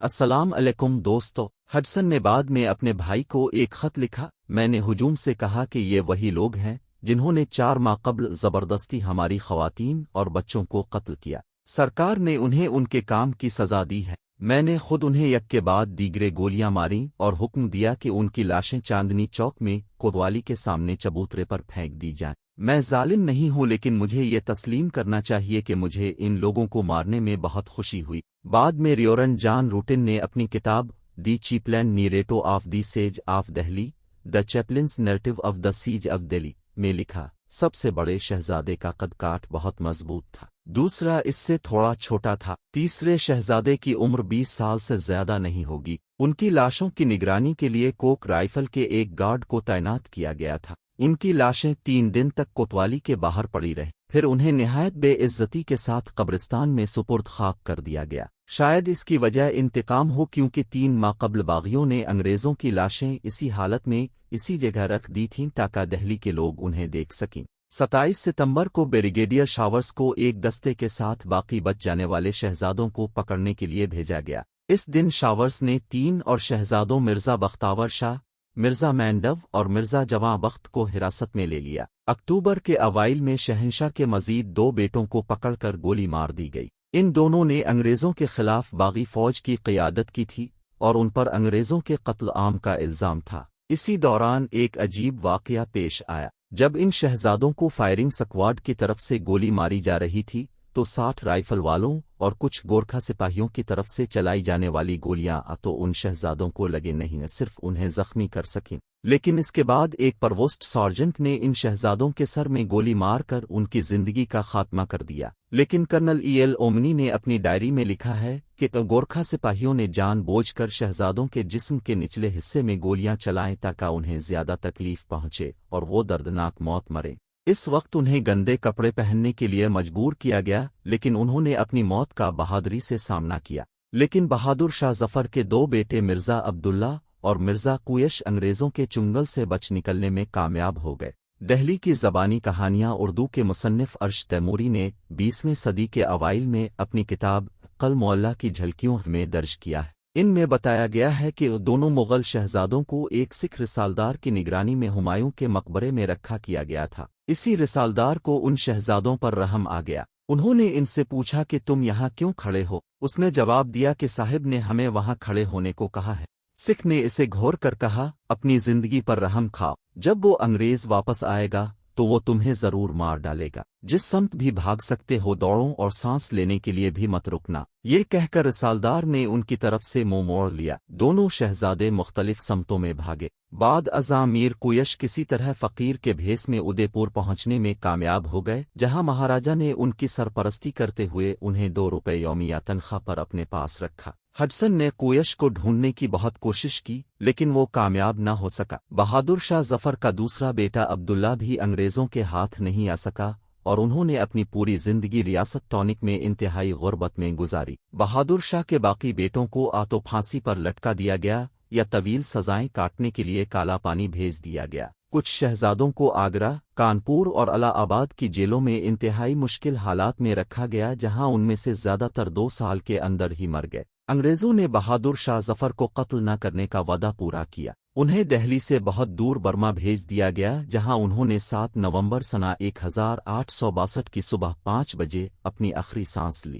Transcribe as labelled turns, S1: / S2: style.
S1: السلام علیکم دوستو، ہڈسن نے بعد میں اپنے بھائی کو ایک خط لکھا۔ میں نے ہجوم سے کہا کہ یہ وہی لوگ ہیں جنہوں نے 4 ماہ قبل زبردستی ہماری خواتین اور بچوں کو قتل کیا۔ سرکار نے انہیں ان کے کام کی سزا دی ہے۔ میں نے خود انہیں یک کے بعد دیگرے گولیاں ماریں اور حکم دیا کہ ان کی لاشیں چاندنی چوک میں کوتوالی کے سامنے چبوترے پر پھینک دی جائیں۔ میں ظالم نہیں ہوں، لیکن مجھے یہ تسلیم کرنا چاہیے کہ مجھے ان لوگوں کو مارنے میں بہت خوشی ہوئی۔ بعد میں ریورنڈ جان روٹن نے اپنی کتاب the chaplain narrative of the siege of Delhi, the chaplain's narrative of the siege of Delhi میں لکھا، سب سے بڑے شہزادے کا قد کاٹ بہت مضبوط تھا، دوسرا اس سے تھوڑا چھوٹا تھا، تیسرے شہزادے کی عمر 20 سال سے زیادہ نہیں ہوگی۔ ان کی لاشوں کی نگرانی کے لیے کوک رائفل کے ایک گارڈ کو تعینات کیا گیا تھا۔ ان کی لاشیں 3 دن تک کوتوالی کے باہر پڑی رہیں، پھر انہیں نہایت بے عزتی کے ساتھ قبرستان میں سپرد خاک کر دیا گیا۔ شاید اس کی وجہ انتقام ہو، کیونکہ 3 ماہ قبل باغیوں نے انگریزوں کی لاشیں اسی حالت میں اسی جگہ رکھ دی تھیں تاکہ دہلی کے لوگ انہیں دیکھ سکیں۔ 27 ستمبر کو بریگیڈیئر شاورز کو ایک دستے کے ساتھ باقی بچ جانے والے شہزادوں کو پکڑنے کے لیے بھیجا گیا۔ اس دن شاورز نے 3 اور شہزادوں مرزا بختاور شاہ، مرزا مینڈو اور مرزا جواں بخت کو حراست میں لے لیا۔ اکتوبر کے اوائل میں شہنشاہ کے مزید 2 بیٹوں کو پکڑ کر گولی مار دی گئی۔ ان دونوں نے انگریزوں کے خلاف باغی فوج کی قیادت کی تھی اور ان پر انگریزوں کے قتل عام کا الزام تھا۔ اسی دوران ایک عجیب واقعہ پیش آیا۔ جب ان شہزادوں کو فائرنگ سکواڈ کی طرف سے گولی ماری جا رہی تھی تو 60 رائفل والوں اور کچھ گورکھا سپاہیوں کی طرف سے چلائی جانے والی گولیاں تو ان شہزادوں کو لگے نہیں، صرف انہیں زخمی کر سکیں، لیکن اس کے بعد ایک پرووسٹ سارجنٹ نے ان شہزادوں کے سر میں گولی مار کر ان کی زندگی کا خاتمہ کر دیا۔ لیکن کرنل ایل اومنی نے اپنی ڈائری میں لکھا ہے کہ گورکھا سپاہیوں نے جان بوجھ کر شہزادوں کے جسم کے نچلے حصے میں گولیاں چلائیں تاکہ انہیں زیادہ تکلیف پہنچے اور وہ دردناک موت مریں۔ اس وقت انہیں گندے کپڑے پہننے کے لیے مجبور کیا گیا، لیکن انہوں نے اپنی موت کا بہادری سے سامنا کیا۔ لیکن بہادر شاہ ظفر کے 2 بیٹے مرزا عبداللہ اور مرزا کویش انگریزوں کے چنگل سے بچ نکلنے میں کامیاب ہو گئے۔ دہلی کی زبانی کہانیاں اردو کے مصنف ارش تیموری نے 20ویں صدی کے اوائل میں اپنی کتاب قل معلیٰ کی جھلکیوں میں درج کیا ہے۔ ان میں بتایا گیا ہے کہ دونوں مغل شہزادوں کو ایک سکھ رسالدار کی نگرانی میں ہمایوں کے مقبرے میں رکھا کیا گیا تھا۔ اسی رسالدار کو ان شہزادوں پر رحم آ گیا۔ انہوں نے ان سے پوچھا کہ تم یہاں کیوں کھڑے ہو؟ اس نے جواب دیا کہ صاحب نے ہمیں وہاں کھڑے ہونے کو کہا ہے۔ سکھ نے اسے گھور کر کہا، اپنی زندگی پر رحم کھاؤ، جب وہ انگریز واپس آئے گا تو وہ تمہیں ضرور مار ڈالے گا۔ جس سمت بھی بھاگ سکتے ہو دوڑو اور سانس لینے کے لیے بھی مت رکنا۔ یہ کہہ کر رسالدار نے ان کی طرف سے منہ موڑ لیا۔ دونوں شہزادے مختلف سمتوں میں بھاگے۔ بعد ازاں میر کویش کسی طرح فقیر کے بھیس میں ادے پور پہنچنے میں کامیاب ہو گئے، جہاں مہاراجا نے ان کی سرپرستی کرتے ہوئے انہیں 2 روپے یومیہ تنخواہ پر اپنے پاس رکھا۔ ہڈسن نے کویش کو ڈھونڈنے کی بہت کوشش کی، لیکن وہ کامیاب نہ ہو سکا۔ بہادر شاہ ظفر کا دوسرا بیٹا عبداللہ بھی انگریزوں کے ہاتھ نہیں آ سکا اور انہوں نے اپنی پوری زندگی ریاست ٹونک میں انتہائی غربت میں گزاری۔ بہادر شاہ کے باقی بیٹوں کو تو پھانسی پر لٹکا دیا گیا یا طویل سزائیں کاٹنے کے لیے کالا پانی بھیج دیا گیا۔ کچھ شہزادوں کو آگرہ، کانپور اور الہ آباد کی جیلوں میں انتہائی مشکل حالات میں رکھا گیا، جہاں ان میں سے زیادہ تر 2 سال کے اندر ہی مر گئے۔ انگریزوں نے بہادر شاہ ظفر کو قتل نہ کرنے کا وعدہ پورا کیا۔ انہیں دہلی سے بہت دور برما بھیج دیا گیا، جہاں انہوں نے 7 نومبر سنہ 1862 کی صبح 5 بجے اپنی آخری سانس لی۔